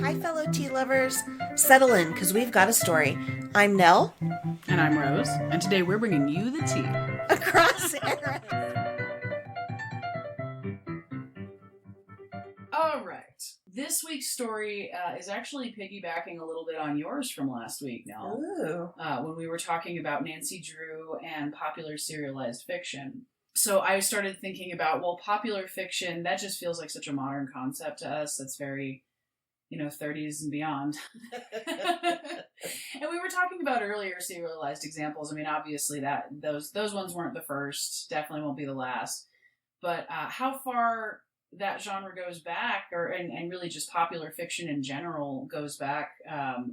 Hi, fellow tea lovers. Settle in, because we've got a story. I'm Nell. And I'm Rose, and today we're bringing you the tea. Across eras. All right. This week's story is actually piggybacking a little bit on yours from last week, Nell. Ooh. When we were talking about Nancy Drew and popular serialized fiction. So I started thinking about, well, popular fiction, that just feels like such a modern concept to us. That's very, 30s and beyond. And we were talking about earlier serialized examples. I mean, obviously those ones weren't the first, definitely won't be the last. But how far that genre goes back, and really just popular fiction in general goes back,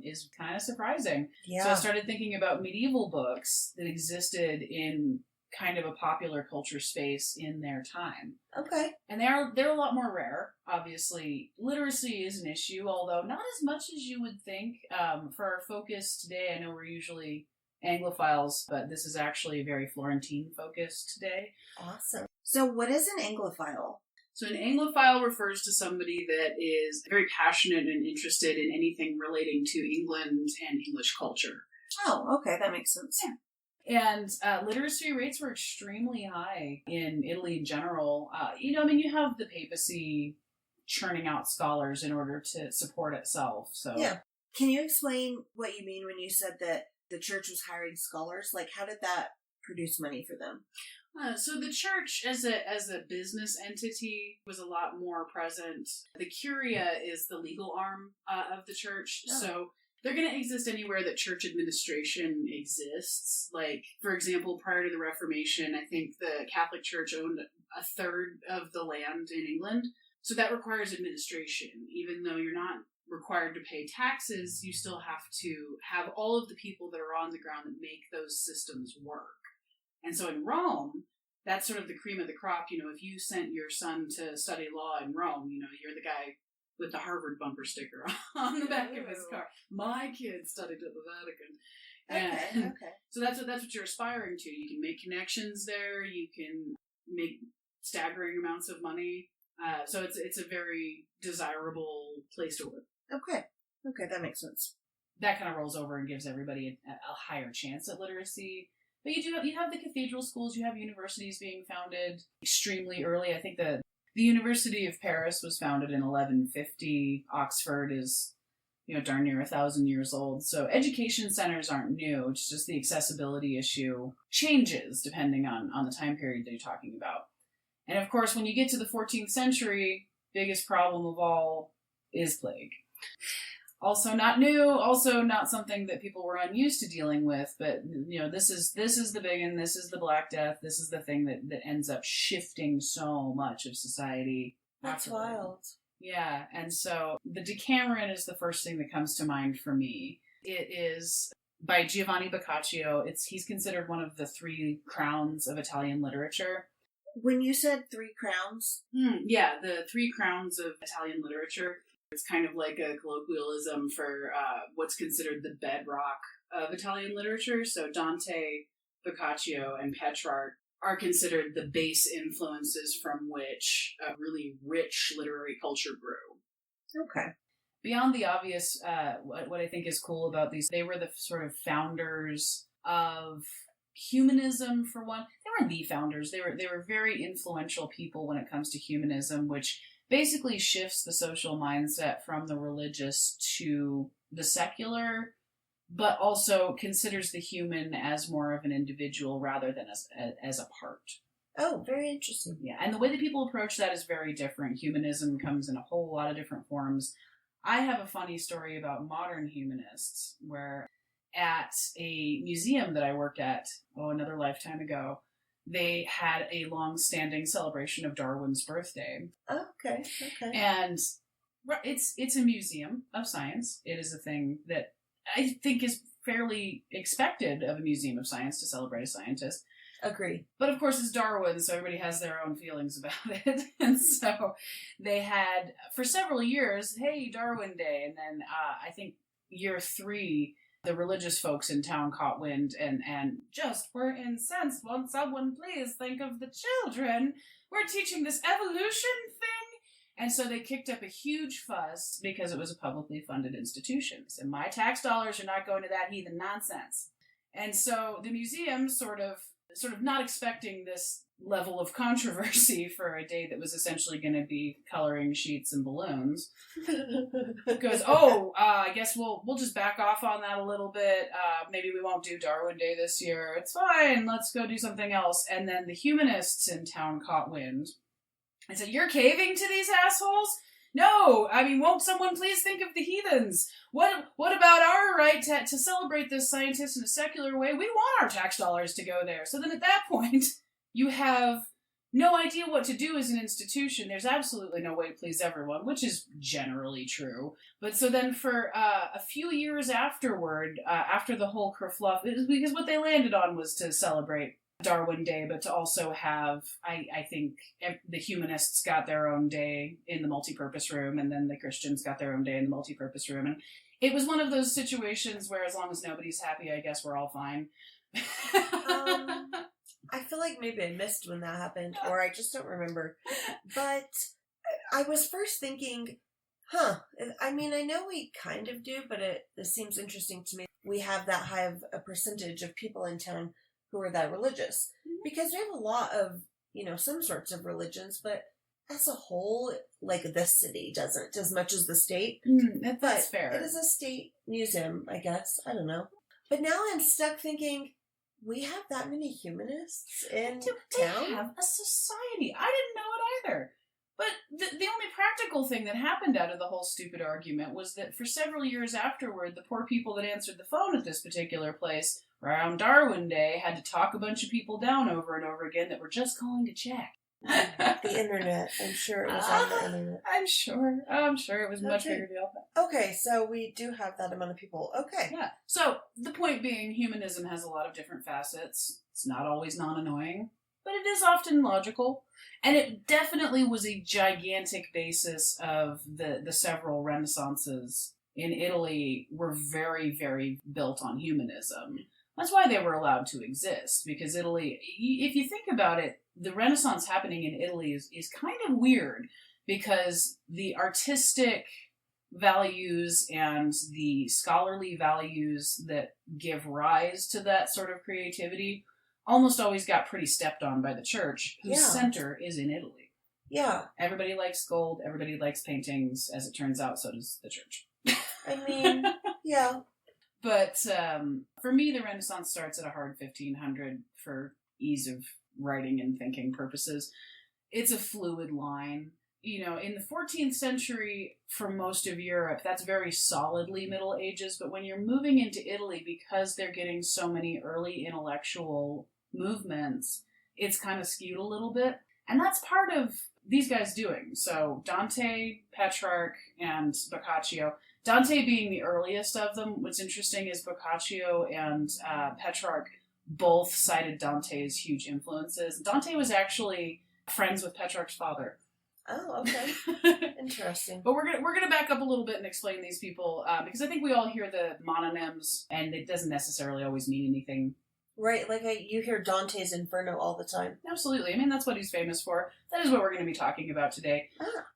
is kind of surprising. Yeah. So I started thinking about medieval books that existed in kind of a popular culture space in their time. Okay. And they're a lot more rare. Obviously, literacy is an issue, although not as much as you would think. For our focus today, I know we're usually Anglophiles, but this is actually very Florentine focused today. Awesome. So what is an Anglophile? So an Anglophile refers to somebody that is very passionate and interested in anything relating to England and English culture. Oh, okay. That makes sense. Yeah. And literacy rates were extremely high in Italy in general. You have the papacy churning out scholars in order to support itself. So yeah. Can you explain what you mean when you said that the church was hiring scholars? Like, how did that produce money for them? So the church as a business entity was a lot more present. The curia is the legal arm of the church. Oh. So they're going to exist anywhere that church administration exists. Like, for example, prior to the Reformation, I think the Catholic Church owned a third of the land in England. So that requires administration. Even though you're not required to pay taxes, you still have to have all of the people that are on the ground that make those systems work. And so in Rome, that's sort of the cream of the crop. If you sent your son to study law in Rome, you're the guy with the Harvard bumper sticker on the back of his car. My kid studied at the Vatican. Okay. So that's what you're aspiring to. You can make connections there. You can make staggering amounts of money. So it's a very desirable place to work. Okay, that makes sense. That kind of rolls over and gives everybody a higher chance at literacy. But you have the cathedral schools, you have universities being founded extremely early. I think the University of Paris was founded in 1150. Oxford is, darn near 1,000 years old. So education centers aren't new. It's just the accessibility issue changes depending on the time period that you're talking about. And of course, when you get to the 14th century, biggest problem of all is plague. Also not new, also not something that people were unused to dealing with, but this is the big one, this is the Black Death, this is the thing that ends up shifting so much of society. That's wild. Yeah, and so the Decameron is the first thing that comes to mind for me. It is by Giovanni Boccaccio. He's considered one of the three crowns of Italian literature. When you said three crowns? Yeah, the three crowns of Italian literature. It's kind of like a colloquialism for what's considered the bedrock of Italian literature. So Dante, Boccaccio, and Petrarch are considered the base influences from which a really rich literary culture grew. Okay. Beyond the obvious, what I think is cool about these, they were the sort of founders of humanism, for one. They weren't the founders. They were very influential people when it comes to humanism, which basically shifts the social mindset from the religious to the secular, but also considers the human as more of an individual rather than as a part. Oh, very interesting. Yeah, and the way that people approach that is very different. Humanism comes in a whole lot of different forms. I have a funny story about modern humanists, where at a museum that I worked at, another lifetime ago, they had a long-standing celebration of Darwin's birthday. Oh, okay. And it's a museum of science. It is a thing that I think is fairly expected of a museum of science to celebrate a scientist. Agree. But of course it's Darwin, so everybody has their own feelings about it. And so they had, for several years, hey, Darwin Day. And then I think year 3, the religious folks in town caught wind and just were incensed. Won't someone please think of the children? We're teaching this evolution thing, And so they kicked up a huge fuss because it was a publicly funded institution. So my tax dollars are not going to that heathen nonsense. And so the museum sort of not expecting this level of controversy for a day that was essentially going to be coloring sheets and balloons goes, I guess we'll just back off on that a little bit. Maybe we won't do Darwin Day this year. It's fine. Let's go do something else. And then the humanists in town caught wind and said, "You're caving to these assholes? No, I mean, won't someone please think of the heathens? What about our right to celebrate this scientist in a secular way? We want our tax dollars to go there." So then at that point, you have no idea what to do as an institution. There's absolutely no way to please everyone, which is generally true. But so then for a few years afterward, after the whole kerfluff, it was because what they landed on was to celebrate Darwin Day, but to also have, I think, the humanists got their own day in the multipurpose room, and then the Christians got their own day in the multipurpose room. And it was one of those situations where as long as nobody's happy, I guess we're all fine. I feel like maybe I missed when that happened, or I just don't remember. But I was first thinking, I mean, I know we kind of do, but it seems interesting to me. We have that high of a percentage of people in town who are that religious. Because we have a lot of, some sorts of religions, but as a whole, like the city doesn't as much as the state. That's fair. It is a state museum, I guess. I don't know. But now I'm stuck thinking, we have that many humanists in town? They have a society. I didn't know it either. But the only practical thing that happened out of the whole stupid argument was that for several years afterward, the poor people that answered the phone at this particular place around Darwin Day had to talk a bunch of people down over and over again that were just calling to check. The internet. I'm sure it was on the internet. I'm sure it was a much bigger deal. Okay, so we do have that amount of people. Okay. Yeah. So the point being, humanism has a lot of different facets. It's not always non-annoying, but it is often logical. And it definitely was a gigantic basis of the several renaissances in Italy were very, very built on humanism. That's why they were allowed to exist, because Italy, if you think about it, the Renaissance happening in Italy is kind of weird, because the artistic values and the scholarly values that give rise to that sort of creativity almost always got pretty stepped on by the church, whose center is in Italy. Yeah. Everybody likes gold, everybody likes paintings, as it turns out, so does the church. I mean, yeah. But for me, the Renaissance starts at a hard 1500 for ease of writing and thinking purposes. It's a fluid line. In the 14th century, for most of Europe, that's very solidly Middle Ages. But when you're moving into Italy, because they're getting so many early intellectual movements, it's kind of skewed a little bit. And that's part of these guys doing. So Dante, Petrarch, and Boccaccio. Dante being the earliest of them. What's interesting is Boccaccio and Petrarch both cited Dante's huge influences. Dante was actually friends with Petrarch's father. Oh, okay. Interesting. But we're gonna back up a little bit and explain these people, because I think we all hear the mononyms, and it doesn't necessarily always mean anything. Right, like you hear Dante's Inferno all the time. Absolutely. I mean, that's what he's famous for. That is what we're going to be talking about today.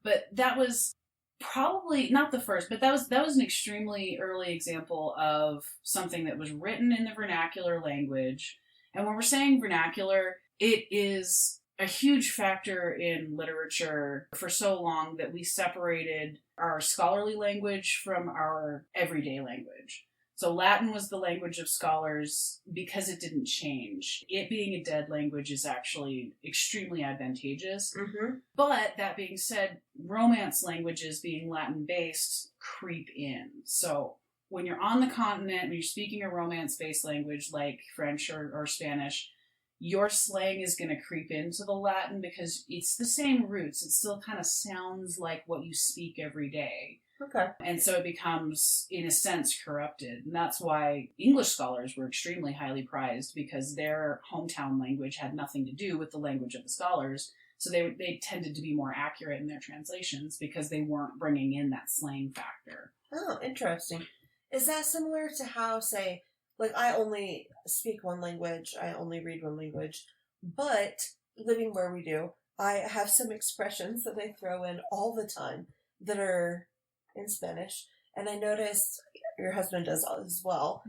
But that was probably not the first, but that was an extremely early example of something that was written in the vernacular language. And when we're saying vernacular, it is a huge factor in literature for so long that we separated our scholarly language from our everyday language. So Latin was the language of scholars because it didn't change. It being a dead language is actually extremely advantageous. Mm-hmm. But that being said, Romance languages being Latin-based creep in. So when you're on the continent and you're speaking a Romance-based language like French or Spanish, your slang is going to creep into the Latin because it's the same roots. It still kind of sounds like what you speak every day. Okay. And so it becomes, in a sense, corrupted. And that's why English scholars were extremely highly prized, because their hometown language had nothing to do with the language of the scholars. So they tended to be more accurate in their translations because they weren't bringing in that slang factor. Oh, interesting. Is that similar to how, say, like I only speak one language, I only read one language, but living where we do, I have some expressions that I throw in all the time that are in Spanish, and I noticed your husband does as well,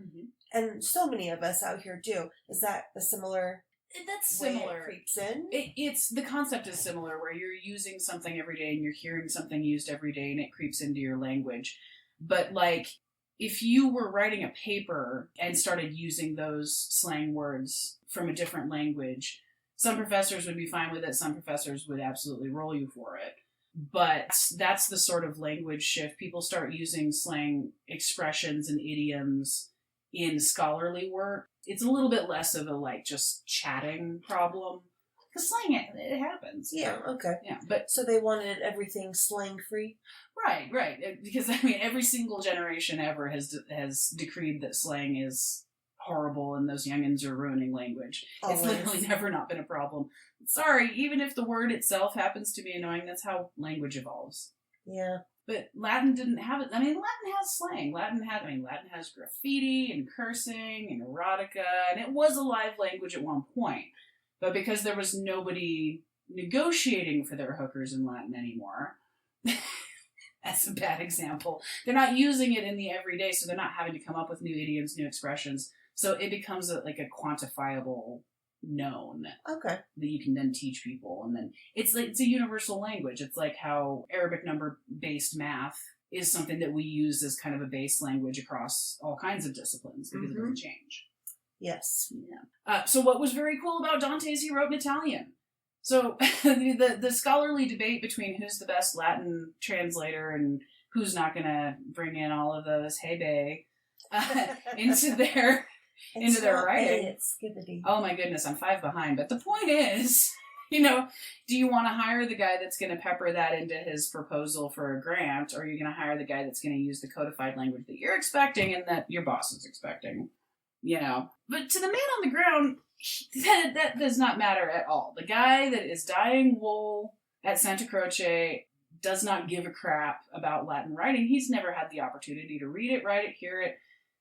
and so many of us out here do. Is that a similar? That's way similar. It creeps in. It's the concept is similar, where you're using something every day and you're hearing something used every day, and it creeps into your language. But like, if you were writing a paper and started using those slang words from a different language, some professors would be fine with it. Some professors would absolutely roll you for it. But that's the sort of language shift. People start using slang expressions and idioms in scholarly work. It's a little bit less of a like just chatting problem. Because slang, it happens. Yeah, okay. Yeah, but so they wanted everything slang free? Right. Because, I mean, every single generation ever has decreed that slang is horrible and those youngins are ruining language. Always. It's literally never not been a problem. Sorry, even if the word itself happens to be annoying, that's how language evolves. Yeah. But Latin didn't have it. I mean, Latin has slang. Latin has graffiti and cursing and erotica, and it was a live language at one point. But because there was nobody negotiating for their hookers in Latin anymore, that's a bad example. They're not using it in the everyday, so they're not having to come up with new idioms, new expressions. So it becomes a quantifiable known Okay. that you can then teach people, and then it's a universal language. It's like how Arabic number based math is something that we use as kind of a base language across all kinds of disciplines because it doesn't change. Yes. Yeah. So what was very cool about Dante is he wrote in Italian. So the scholarly debate between who's the best Latin translator and who's not going to bring in all of those hey bae into their writing. It's skibbity. Oh my goodness, I'm 5 behind. But the point is, do you want to hire the guy that's going to pepper that into his proposal for a grant, or are you going to hire the guy that's going to use the codified language that you're expecting and that your boss is expecting? But to the man on the ground, that does not matter at all. The guy that is dyeing wool at Santa Croce does not give a crap about Latin writing. He's never had the opportunity to read it, write it, hear it,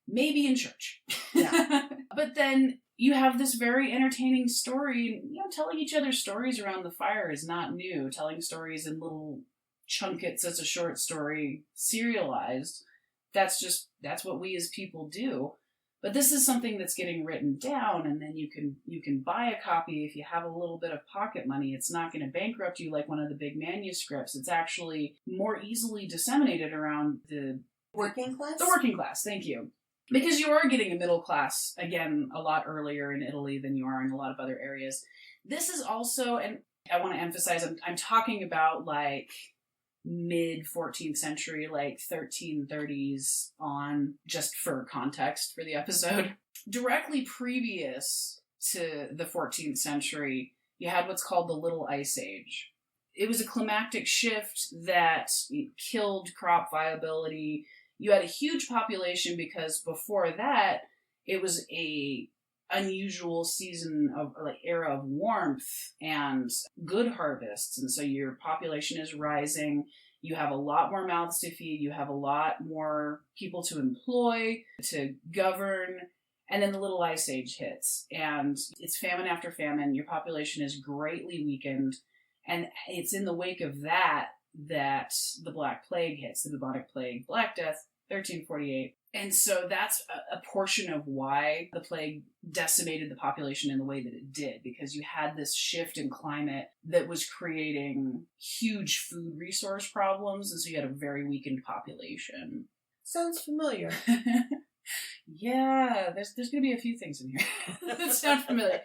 maybe in church. Yeah. But then you have this very entertaining story. Telling each other stories around the fire is not new. Telling stories in little chunkets as a short story, serialized, that's what we as people do. But this is something that's getting written down, and then you can buy a copy if you have a little bit of pocket money. It's not going to bankrupt you like one of the big manuscripts. It's actually more easily disseminated around the working class? The working class, thank you. Because you are getting a middle class, again, a lot earlier in Italy than you are in a lot of other areas. This is also, and I want to emphasize, I'm talking about like mid-14th century, like 1330s on, just for context for the episode. Directly previous to the 14th century, you had what's called the Little Ice Age. It was a climactic shift that killed crop viability. You had a huge population because before that, it was a unusual season of era of warmth and good harvests, and so your population is rising. You have a lot more mouths to feed. You have a lot more people to employ, to govern, and then the Little Ice Age hits, and it's famine after famine. Your population is greatly weakened, and it's in the wake of that the Black Plague hits, the bubonic plague, Black Death, 1348. And so that's a portion of why the plague decimated the population in the way that it did, because you had this shift in climate that was creating huge food resource problems, and so you had a very weakened population. Sounds familiar. Yeah, there's going to be a few things in here that sound familiar.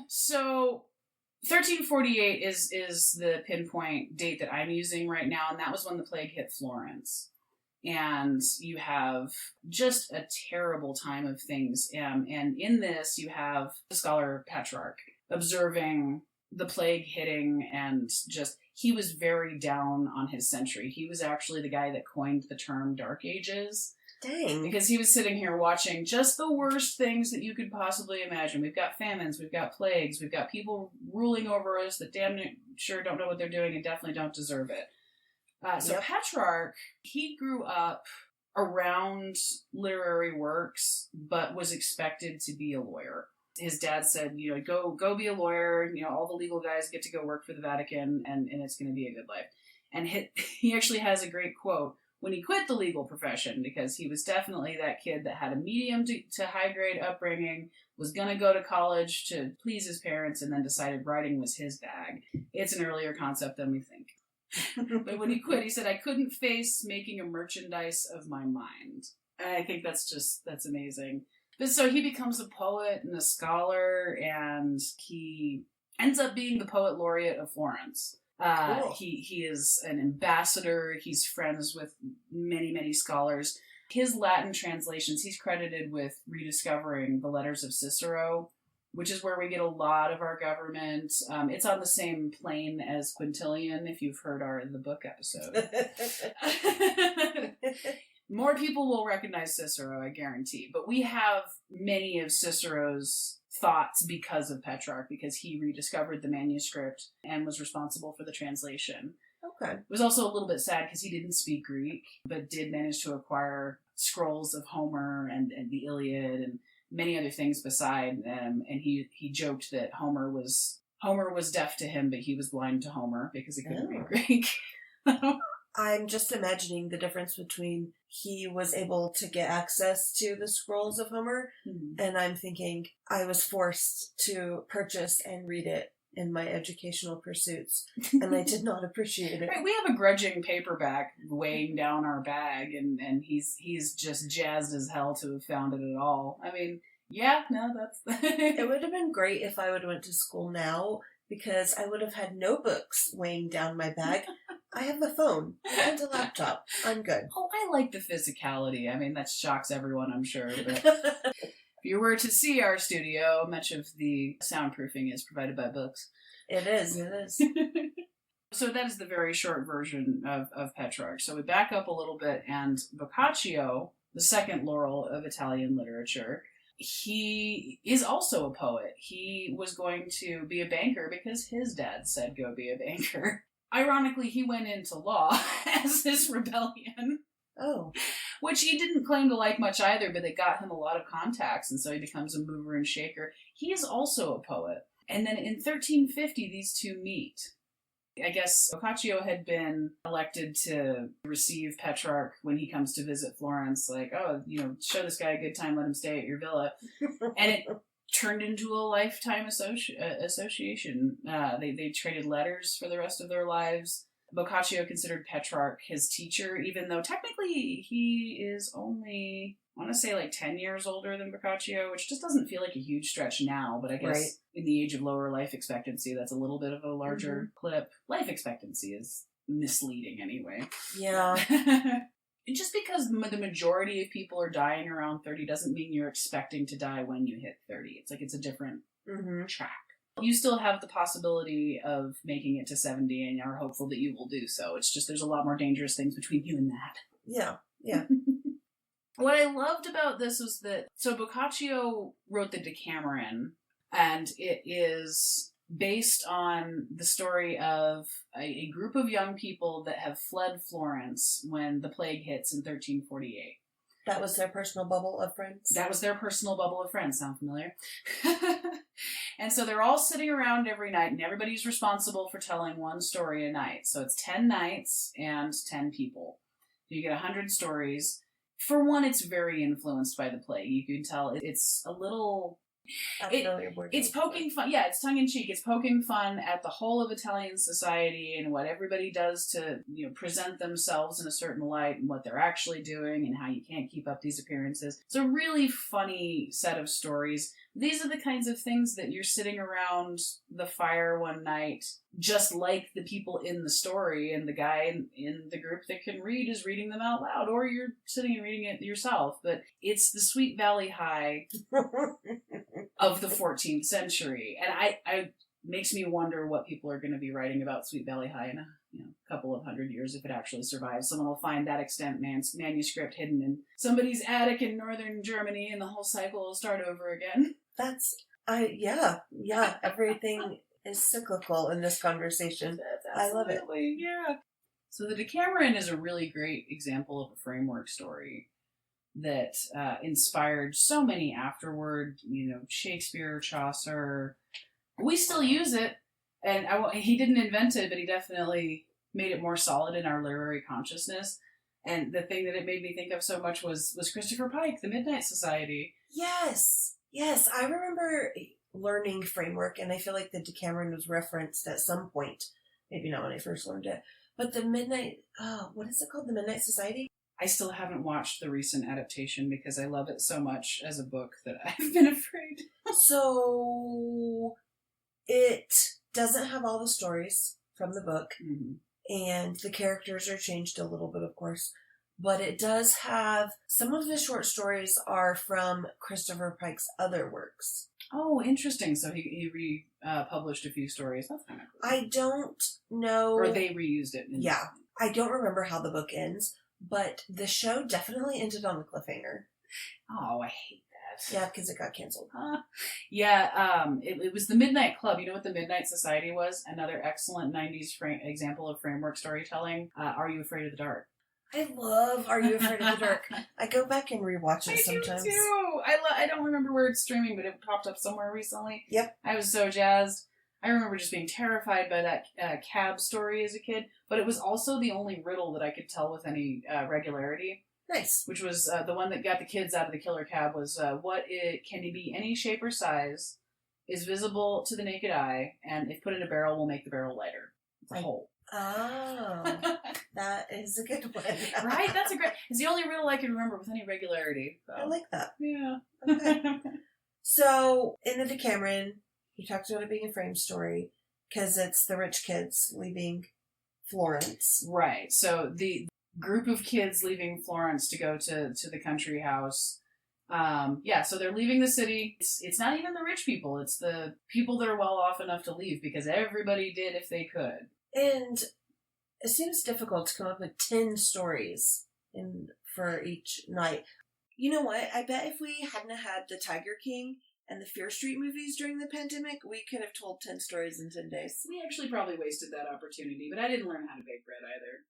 So 1348 is the pinpoint date that I'm using right now, and that was when the plague hit Florence. And you have just a terrible time of things. And in this, you have the scholar Petrarch observing the plague hitting, and just, he was very down on his century. He was actually the guy that coined the term Dark Ages. Dang. Because he was sitting here watching just the worst things that you could possibly imagine. We've got famines, we've got plagues, we've got people ruling over us that damn sure don't know what they're doing and definitely don't deserve it. So Petrarch, he grew up around literary works, but was expected to be a lawyer. his dad said, go be a lawyer. All the legal guys get to go work for the Vatican, and it's going to be a good life. And he actually has a great quote when he quit the legal profession, because he was definitely that kid that had a medium to high grade upbringing, was going to go to college to please his parents, and then decided writing was his bag. It's an earlier concept than we think. But when he quit, he said, I couldn't face making a merchandise of my mind. And I think that's amazing. But so he becomes a poet and a scholar, and he ends up being the poet laureate of Florence. Cool. He is an ambassador. He's friends with many, many scholars. His Latin translations, he's credited with rediscovering the letters of Cicero, which is where we get a lot of our government. It's on the same plane as Quintilian, if you've heard the book episode. More people will recognize Cicero, I guarantee. But we have many of Cicero's thoughts because of Petrarch, because he rediscovered the manuscript and was responsible for the translation. Okay. It was also a little bit sad because he didn't speak Greek, but did manage to acquire scrolls of Homer and the Iliad and many other things beside. And he joked that Homer was deaf to him, but he was blind to Homer because he couldn't read Greek. I'm just imagining the difference between he was able to get access to the scrolls of Homer, and I'm thinking I was forced to purchase and read it in my educational pursuits, and I did not appreciate it. Right, we have a grudging paperback weighing down our bag, and he's just jazzed as hell to have found it at all. I mean, yeah, no, that's... It would have been great if I would have went to school now, because I would have had no books weighing down my bag. I have a phone and a laptop. I'm good. Oh, I like the physicality. I mean, that shocks everyone, I'm sure. But if you were to see our studio, much of the soundproofing is provided by books. It is. So that is the very short version of Petrarch. So we back up a little bit, and Boccaccio, the second laurel of Italian literature, he is also a poet. He was going to be a banker because his dad said go be a banker. Ironically, he went into law as his rebellion. Oh. Which he didn't claim to like much either, but it got him a lot of contacts, and so he becomes a mover and shaker. He is also a poet. And then in 1350, these two meet. I guess Boccaccio had been elected to receive Petrarch when he comes to visit Florence, like, show this guy a good time, let him stay at your villa. And it turned into a lifetime association. They traded letters for the rest of their lives. Boccaccio considered Petrarch his teacher, even though technically he is only, I want to say, like 10 years older than Boccaccio, which just doesn't feel like a huge stretch now, but I guess in the age of lower life expectancy, that's a little bit of a larger clip. Life expectancy is misleading anyway. Yeah. Just because the majority of people are dying around 30 doesn't mean you're expecting to die when you hit 30. It's like it's a different track. You still have the possibility of making it to 70, and are hopeful that you will do so. It's just there's a lot more dangerous things between you and that. Yeah. What I loved about this was that, so Boccaccio wrote the Decameron, and it is based on the story of a group of young people that have fled Florence when the plague hits in 1348. That was their personal bubble of friends? That was their personal bubble of friends. Sound familiar? And so they're all sitting around every night, and everybody's responsible for telling one story a night. So it's 10 nights and 10 people. You get 100 stories. For one, it's very influenced by the plague. You can tell it's a little... It's poking fun. Yeah, it's tongue-in-cheek. It's poking fun at the whole of Italian society and what everybody does to, present themselves in a certain light and what they're actually doing and how you can't keep up these appearances. It's a really funny set of stories. These are the kinds of things that you're sitting around the fire one night, just like the people in the story, and the guy in the group that can read is reading them out loud, or you're sitting and reading it yourself. But it's the Sweet Valley High of the 14th century. And I makes me wonder what people are going to be writing about Sweet Valley High in a couple of 100 years if it actually survives. Someone will find that extant manuscript hidden in somebody's attic in northern Germany, and the whole cycle will start over again. Yeah. Everything is cyclical in this conversation. I love it. Yeah. So the Decameron is a really great example of a framework story. that inspired so many afterward. Shakespeare, Chaucer. We still use it, and he didn't invent it, but he definitely made it more solid in our literary consciousness. And the thing that it made me think of so much was Christopher Pike, The Midnight Society. Yes. I remember learning framework, and I feel like the Decameron was referenced at some point. Maybe not when I first learned it. But the Midnight, what is it called? The Midnight Society? I still haven't watched the recent adaptation because I love it so much as a book that I've been afraid. So it doesn't have all the stories from the book, and the characters are changed a little bit, of course. But it does have, some of the short stories are from Christopher Pike's other works. Oh, interesting. So he republished a few stories. That's kind of cool. I don't know. Or they reused it. Yeah. I don't remember how the book ends, but the show definitely ended on a cliffhanger. Oh, I hate that. Yeah, because it got canceled. It was the Midnight Club. You know what the Midnight Society was? Another excellent 90s example of framework storytelling. Are You Afraid of the Dark? I love Are You Afraid of the Dark? I go back and rewatch it sometimes. I do too. I don't remember where it's streaming, but it popped up somewhere recently. Yep. I was so jazzed. I remember just being terrified by that cab story as a kid, but it was also the only riddle that I could tell with any regularity. Nice. Which was the one that got the kids out of the killer cab was, can it be any shape or size, is visible to the naked eye, and if put in a barrel will make the barrel lighter. It's a hole. Oh, that is a good one. Right? It's the only riddle I can remember with any regularity. So. I like that. Yeah. Okay. So, in the Decameron, you talked about it being a frame story, because it's the rich kids leaving Florence. Right. So, the group of kids leaving Florence to go to the country house. So they're leaving the city. It's not even the rich people. It's the people that are well off enough to leave, because everybody did if they could. And it seems difficult to come up with 10 stories for each night. You know what? I bet if we hadn't had the Tiger King and the Fear Street movies during the pandemic, we could have told 10 stories in 10 days. We actually probably wasted that opportunity, but I didn't learn how to bake bread either.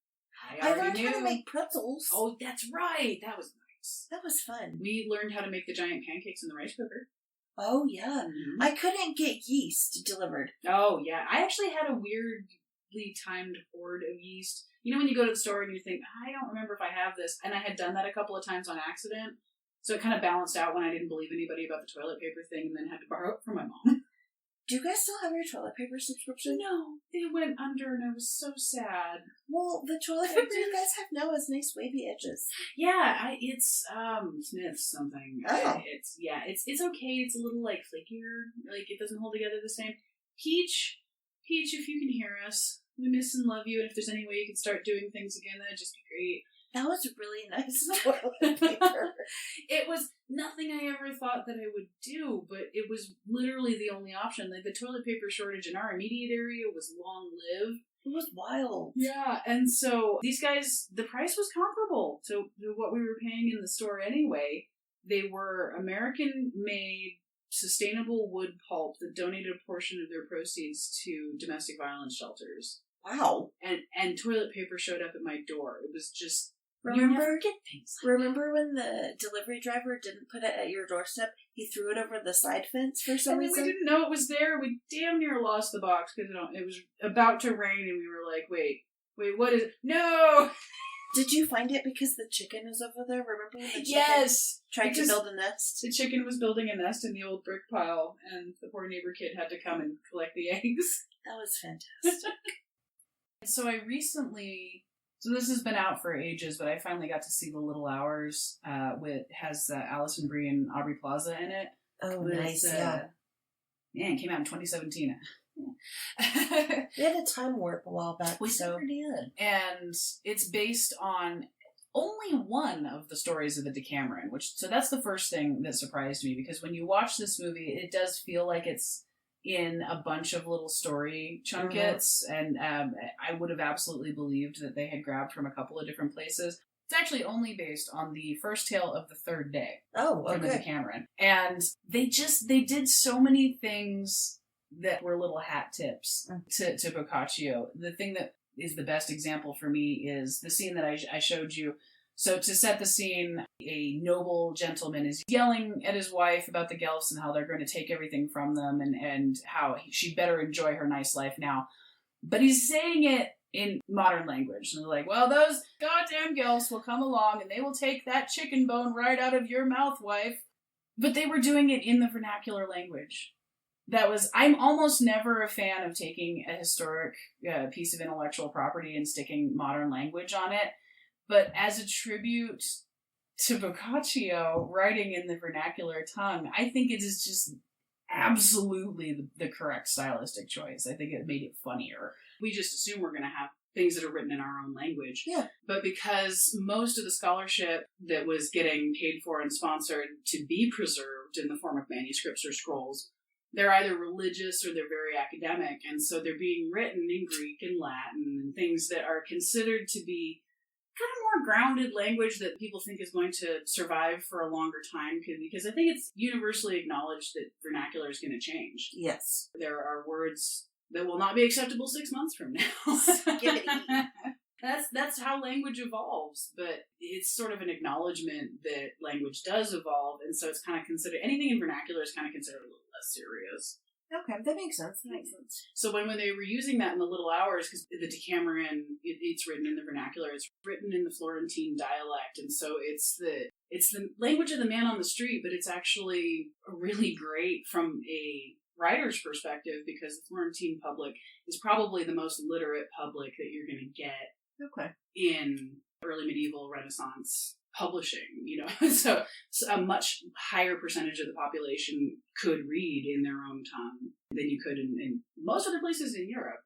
I learned how to make pretzels. Oh, that's right. That was nice. That was fun. We learned how to make the giant pancakes in the rice cooker. Oh, yeah. Mm-hmm. I couldn't get yeast delivered. Oh, yeah. I actually had a weirdly timed hoard of yeast. You know when you go to the store and you think, I don't remember if I have this, and I had done that a couple of times on accident, so it kind of balanced out when I didn't believe anybody about the toilet paper thing and then had to borrow it from my mom. Do you guys still have your toilet paper subscription? No, it went under and I was so sad. Well, the toilet paper you guys have now has nice wavy edges. Yeah, it's Smith's something. Oh. It's okay. It's a little like flakier. Like it doesn't hold together the same. Peach, if you can hear us, we miss and love you. And if there's any way you can start doing things again, that'd just be great. That was really nice toilet paper. It was nothing I ever thought that I would do, but it was literally the only option. Like the toilet paper shortage in our immediate area was long-lived. It was wild. Yeah, and so these guys, the price was comparable to what we were paying in the store anyway. They were American-made, sustainable wood pulp that donated a portion of their proceeds to domestic violence shelters. Wow. And toilet paper showed up at my door. It was just... Remember when the delivery driver didn't put it at your doorstep? He threw it over the side fence for some reason? We didn't know it was there. We damn near lost the box because it was about to rain and we were like, wait, what is it? No! Did you find it because the chicken is over there? Remember when the chicken tried to build a nest? The chicken was building a nest in the old brick pile and the poor neighbor kid had to come and collect the eggs. That was fantastic. So I recently... So this has been out for ages, but I finally got to see The Little Hours. Has Alison Brie and Aubrey Plaza in it. Oh, nice! Yeah, it came out in 2017. We had a time warp a while back. We sure did. And it's based on only one of the stories of the Decameron, so that's the first thing that surprised me, because when you watch this movie, it does feel like it's in a bunch of little story chunkets, and I would have absolutely believed that they had grabbed from a couple of different places. It's actually only based on the first tale of the third day. Oh, okay. From the Decameron. And they did so many things that were little hat tips to Boccaccio. The thing that is the best example for me is the scene that I showed you. So to set the scene, a noble gentleman is yelling at his wife about the Guelphs and how they're going to take everything from them and how she better enjoy her nice life now. But he's saying it in modern language. And they're like, well, those goddamn Guelphs will come along and they will take that chicken bone right out of your mouth, wife. But they were doing it in the vernacular language. I'm almost never a fan of taking a historic piece of intellectual property and sticking modern language on it. But as a tribute to Boccaccio writing in the vernacular tongue, I think it is just absolutely the correct stylistic choice. I think it made it funnier. We just assume we're going to have things that are written in our own language. Yeah. But because most of the scholarship that was getting paid for and sponsored to be preserved in the form of manuscripts or scrolls, they're either religious or they're very academic. And so they're being written in Greek and Latin and things that are considered to be kind of more grounded language that people think is going to survive for a longer time, because I think it's universally acknowledged that vernacular is going to change. Yes. There are words that will not be acceptable 6 months from now. Skibbity. That's how language evolves, but it's sort of an acknowledgement that language does evolve, and so it's kind of considered, anything in vernacular is kind of considered a little less serious. Okay, that makes sense. So when they were using that in the Little Hours, because the Decameron, it's written in the vernacular, it's written in the Florentine dialect, and so it's the language of the man on the street, but it's actually really great from a writer's perspective, because the Florentine public is probably the most literate public that you're going to get in early medieval Renaissance publishing, so a much higher percentage of the population could read in their own tongue than you could in most other places in Europe.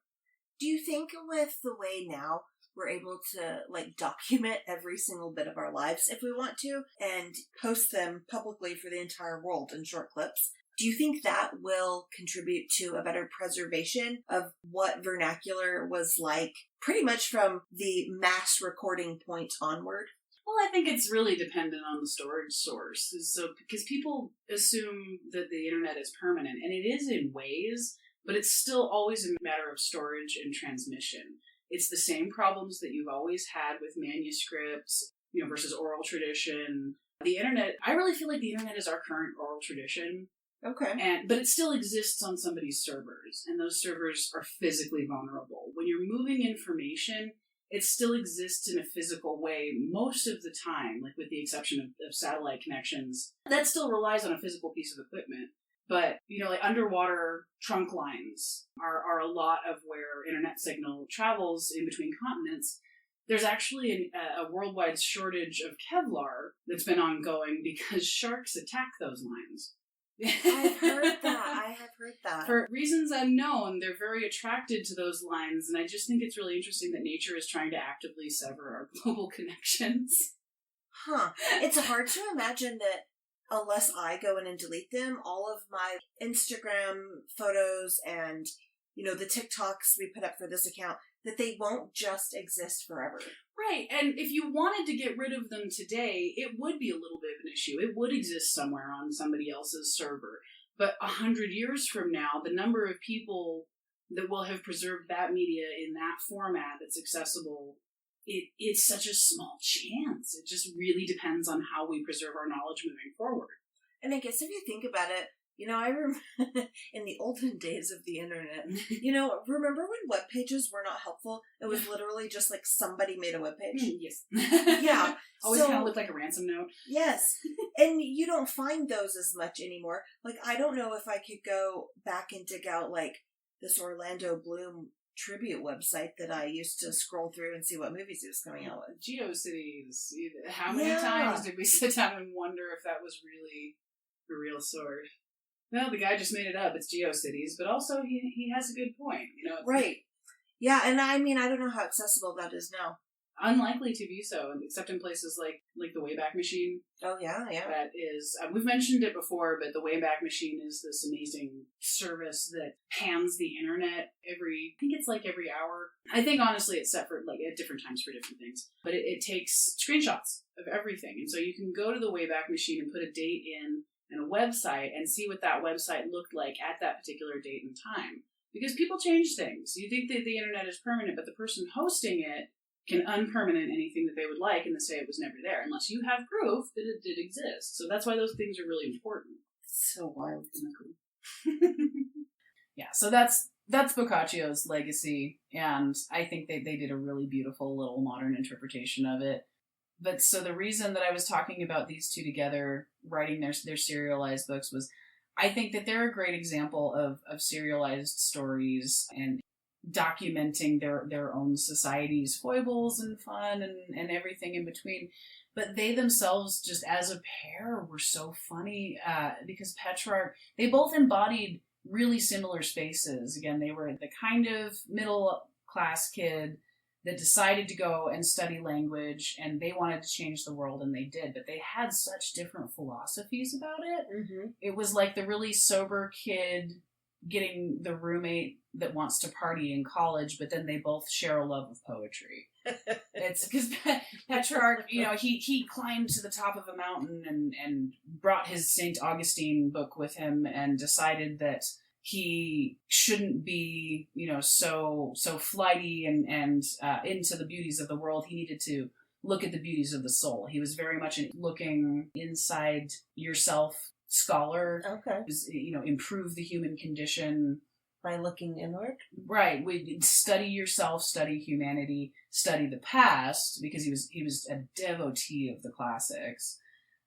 Do you think with the way now we're able to document every single bit of our lives if we want to and post them publicly for the entire world in short clips, do you think that will contribute to a better preservation of what vernacular was like pretty much from the mass recording point onward? Well, I think it's really dependent on the storage source. So, because people assume that the internet is permanent, and it is in ways, but it's still always a matter of storage and transmission. It's the same problems that you've always had with manuscripts, versus oral tradition. The internet, I really feel like the internet is our current oral tradition. Okay. But it still exists on somebody's servers, and those servers are physically vulnerable. When you're moving information, it still exists in a physical way most of the time, like with the exception of satellite connections. That still relies on a physical piece of equipment. But, underwater trunk lines are a lot of where internet signal travels in between continents. There's actually a worldwide shortage of Kevlar that's been ongoing because sharks attack those lines. I've heard that. For reasons unknown, they're very attracted to those lines, and I just think it's really interesting that nature is trying to actively sever our global connections. It's hard to imagine that unless I go in and delete them, all of my Instagram photos and, the TikToks we put up for this account, that they won't just exist forever. Right, and if you wanted to get rid of them today, it would be a little bit of an issue. It would exist somewhere on somebody else's server. But 100 years from now, the number of people that will have preserved that media in that format that's accessible, it's such a small chance. It just really depends on how we preserve our knowledge moving forward. And I guess if you think about it, I remember in the olden days of the internet, remember when web pages were not helpful? It was literally just like somebody made a web page. Yes. Yeah. Always kind of looked like a ransom note. Yes. And you don't find those as much anymore. Like, I don't know if I could go back and dig out this Orlando Bloom tribute website that I used to scroll through and see what movies he was coming out with. GeoCities. How many times did we sit down and wonder if that was really the real source? No, the guy just made it up. It's GeoCities, but also he has a good point. Right. Yeah, and I don't know how accessible that is now. Unlikely to be so, except in places like the Wayback Machine. Oh, yeah. That is, we've mentioned it before, but the Wayback Machine is this amazing service that pans the internet I think it's every hour. I think, honestly, it's set for, at different times for different things. But it takes screenshots of everything. And so you can go to the Wayback Machine and put a date in and a website and see what that website looked like at that particular date and time. Because people change things. You think that the internet is permanent, but the person hosting it can unpermanent anything that they would like and say it was never there, unless you have proof that it did exist. So that's why those things are really important. So wild. Yeah, so that's Boccaccio's legacy, and I think they did a really beautiful little modern interpretation of it. But so the reason that I was talking about these two together, writing their serialized books, was I think that they're a great example of serialized stories and documenting their own society's foibles and fun and everything in between. But they themselves, just as a pair, were so funny because Petrarch, they both embodied really similar spaces. Again, they were the kind of middle-class kid that decided to go and study language, and they wanted to change the world, and they did. But they had such different philosophies about it. Mm-hmm. It was like the really sober kid getting the roommate that wants to party in college, but then they both share a love of poetry. It's because Petrarch, he climbed to the top of a mountain and brought his St. Augustine book with him and decided that he shouldn't be, so flighty and into the beauties of the world. He needed to look at the beauties of the soul. He was very much looking inside yourself scholar. Okay. Was, improve the human condition by looking inward. Right. We study yourself, study humanity, study the past, because he was a devotee of the classics,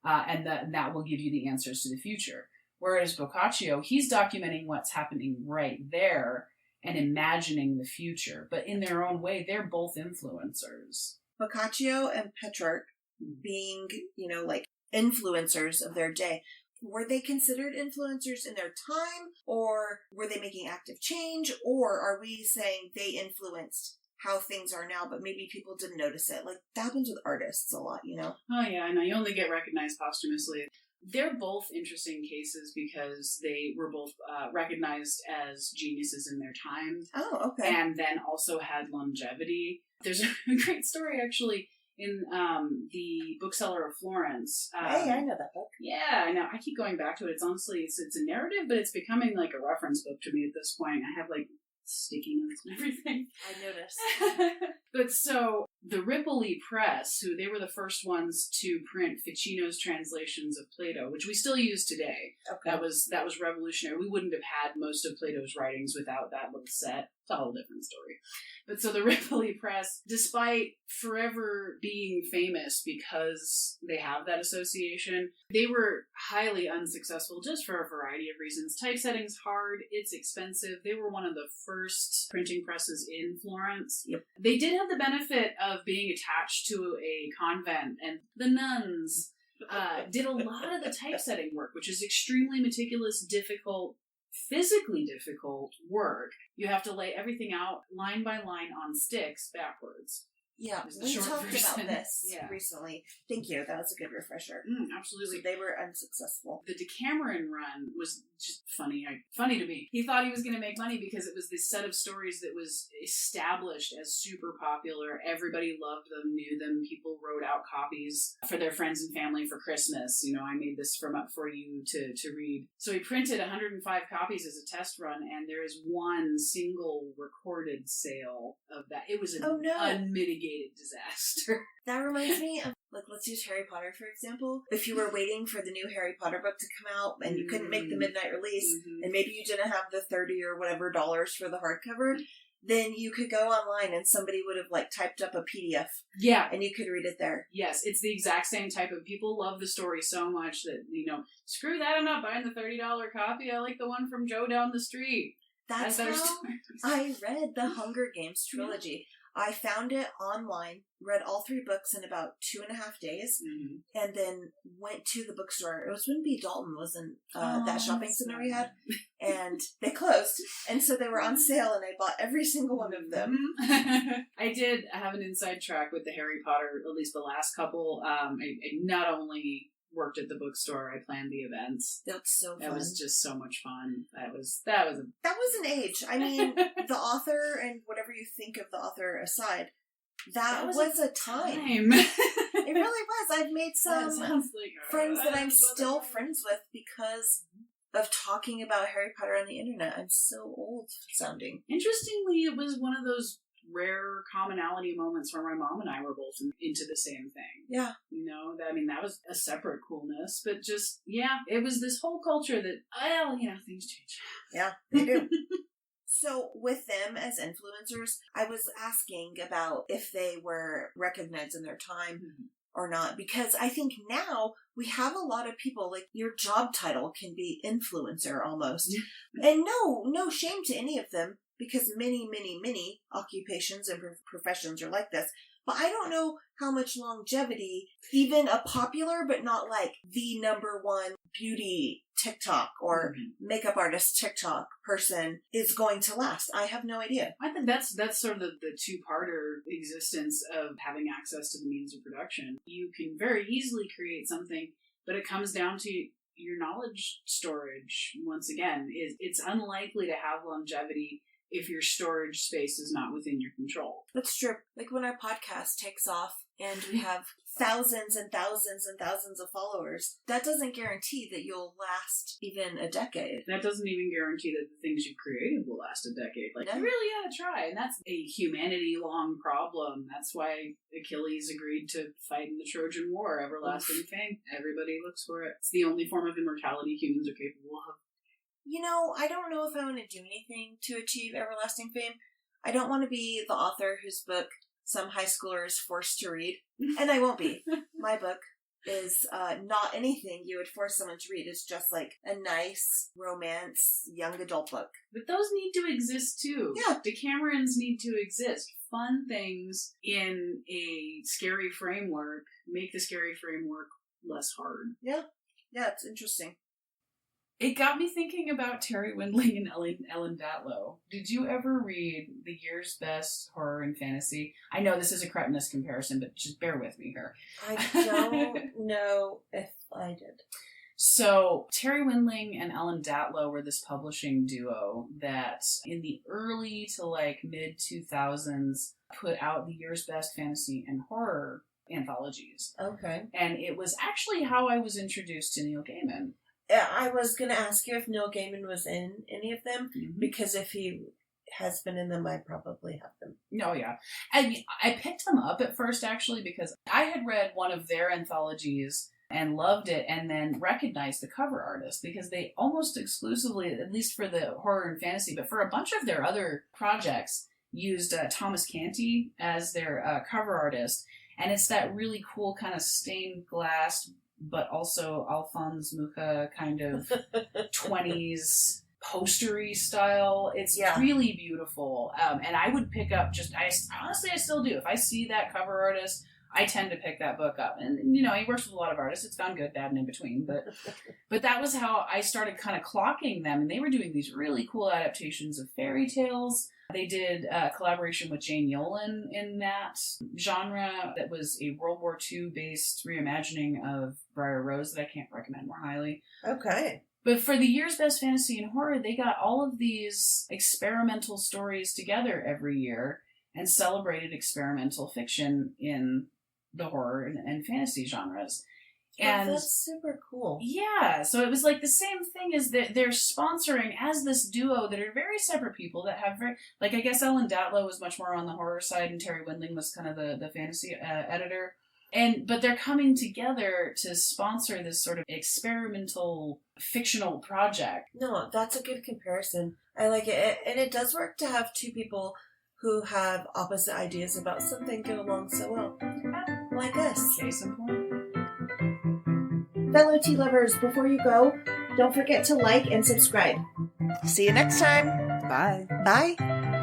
and that will give you the answers to the future. Whereas Boccaccio, he's documenting what's happening right there and imagining the future. But in their own way, they're both influencers. Boccaccio and Petrarch being, like influencers of their day. Were they considered influencers in their time, or were they making active change, or are we saying they influenced how things are now, but maybe people didn't notice it? Like, that happens with artists a lot, Oh, yeah, I know. You only get recognized posthumously. They're both interesting cases because they were both recognized as geniuses in their time. Oh, okay. And then also had longevity. There's a great story, actually, in The Bookseller of Florence. Hey, I know that book. Yeah, I know. I keep going back to it. It's honestly, it's a narrative, but it's becoming like a reference book to me at this point. I have like sticky notes and everything. I noticed. But so the Ripoli Press, they were the first ones to print Ficino's translations of Plato, which we still use today. Okay. That was revolutionary. We wouldn't have had most of Plato's writings without that little set. It's a whole different story. But so the Ripoli Press, despite forever being famous because they have that association, they were highly unsuccessful just for a variety of reasons. Typesetting's hard, it's expensive. They were one of the first printing presses in Florence. Yep. They did have the benefit of being attached to a convent, and the nuns did a lot of the typesetting work, which is extremely meticulous, difficult, physically difficult work. You have to lay everything out line by line on sticks backwards. Yeah, we talked about this recently. Thank you. That was a good refresher. Absolutely. So they were unsuccessful. The Decameron run was just funny to me. He thought he was going to make money because it was this set of stories that was established as super popular. Everybody loved them, knew them. People wrote out copies for their friends and family for Christmas. I made this for you to read. So he printed 105 copies as a test run, and there is one single recorded sale of that. It was an unmitigated disaster. That reminds me of, let's use Harry Potter, for example. If you were waiting for the new Harry Potter book to come out and you couldn't make the midnight release, and maybe you didn't have the $30 or whatever dollars for the hardcover, then you could go online and somebody would have typed up a PDF. Yeah. And you could read it there. Yes, it's the exact same type of, people love the story so much that, screw that, I'm not buying the $30 copy. I like the one from Joe down the street. That's how I read the Hunger Games trilogy. I found it online, read all 3 books in about 2.5 days, and then went to the bookstore. It was when B. Dalton was in that shopping center we had, and they closed. And so they were on sale, and I bought every single one of them. I did have an inside track with the Harry Potter, at least the last couple. I not only worked at the bookstore, I planned the events. That's so fun. That was just so much fun. That was an age. I mean, the author and whatever you think of the author aside, that was a time. It really was. I've made some friends that I'm still friends with because of talking about Harry Potter on the internet. I'm so old sounding. Interestingly, it was one of those rare commonality moments where my mom and I were both into the same thing. Yeah. You know, that was a separate coolness, but just, yeah, it was this whole culture that, well, you know, things change. Yeah, they do. So with them as influencers, I was asking about if they were recognized in their time or not, because I think now we have a lot of people, like your job title can be influencer almost. And no shame to any of them, because many occupations and professions are like this. But I don't know how much longevity even a popular but not like the number one beauty TikTok or makeup artist TikTok person is going to last. I have no idea. I think that's sort of the two-parter existence of having access to the means of production. You can very easily create something, but it comes down to your knowledge storage. Once again, it's unlikely to have longevity if your storage space is not within your control. That's true. Like when our podcast takes off and we have thousands and thousands and thousands of followers, that doesn't guarantee that you'll last even a decade. That doesn't even guarantee that the things you've created will last a decade. Like, you really gotta try. And that's a humanity-long problem. That's why Achilles agreed to fight in the Trojan War, everlasting fame. Everybody looks for it. It's the only form of immortality humans are capable of. You know, I don't know if I want to do anything to achieve everlasting fame. I don't want to be the author whose book some high schooler is forced to read. And I won't be. My book is not anything you would force someone to read. It's just like a nice romance young adult book. But those need to exist too. Yeah. Decamerons need to exist. Fun things in a scary framework make the scary framework less hard. Yeah. Yeah, it's interesting. It got me thinking about Terry Windling and Ellen Datlow. Did you ever read The Year's Best Horror and Fantasy? I know this is a cretinous comparison, but just bear with me here. I don't know if I did. So, Terry Windling and Ellen Datlow were this publishing duo that in the early to like mid-2000s put out The Year's Best Fantasy and Horror anthologies. Okay. And it was actually how I was introduced to Neil Gaiman. I was going to ask you if Neil Gaiman was in any of them, because if he has been in them, I probably have them. Oh, yeah. I picked them up at first, actually, because I had read one of their anthologies and loved it, and then recognized the cover artist, because they almost exclusively, at least for the horror and fantasy, but for a bunch of their other projects, used Thomas Canty as their cover artist. And it's that really cool kind of stained glass, but also Alphonse Mucha kind of 20s postery style. It's really beautiful. And I would pick up honestly, I still do. If I see that cover artist, I tend to pick that book up. And, you know, he works with a lot of artists. It's found good, bad, and in between. But that was how I started kind of clocking them. And they were doing these really cool adaptations of fairy tales. They did a collaboration with Jane Yolen in that genre that was a World War II based reimagining of Briar Rose that I can't recommend more highly. Okay. But for the Year's Best Fantasy and Horror, they got all of these experimental stories together every year and celebrated experimental fiction in the horror and fantasy genres. And that's super cool. Yeah, so it was like the same thing as they're sponsoring as this duo that are very separate people that have very, like, I guess Ellen Datlow was much more on the horror side and Terry Windling was kind of the fantasy editor. But they're coming together to sponsor this sort of experimental fictional project. No, that's a good comparison. I like it. And it does work to have two people who have opposite ideas about something get along so well. Like us. Case in point. Fellow tea lovers, before you go, don't forget to like and subscribe. See you next time. Bye. Bye.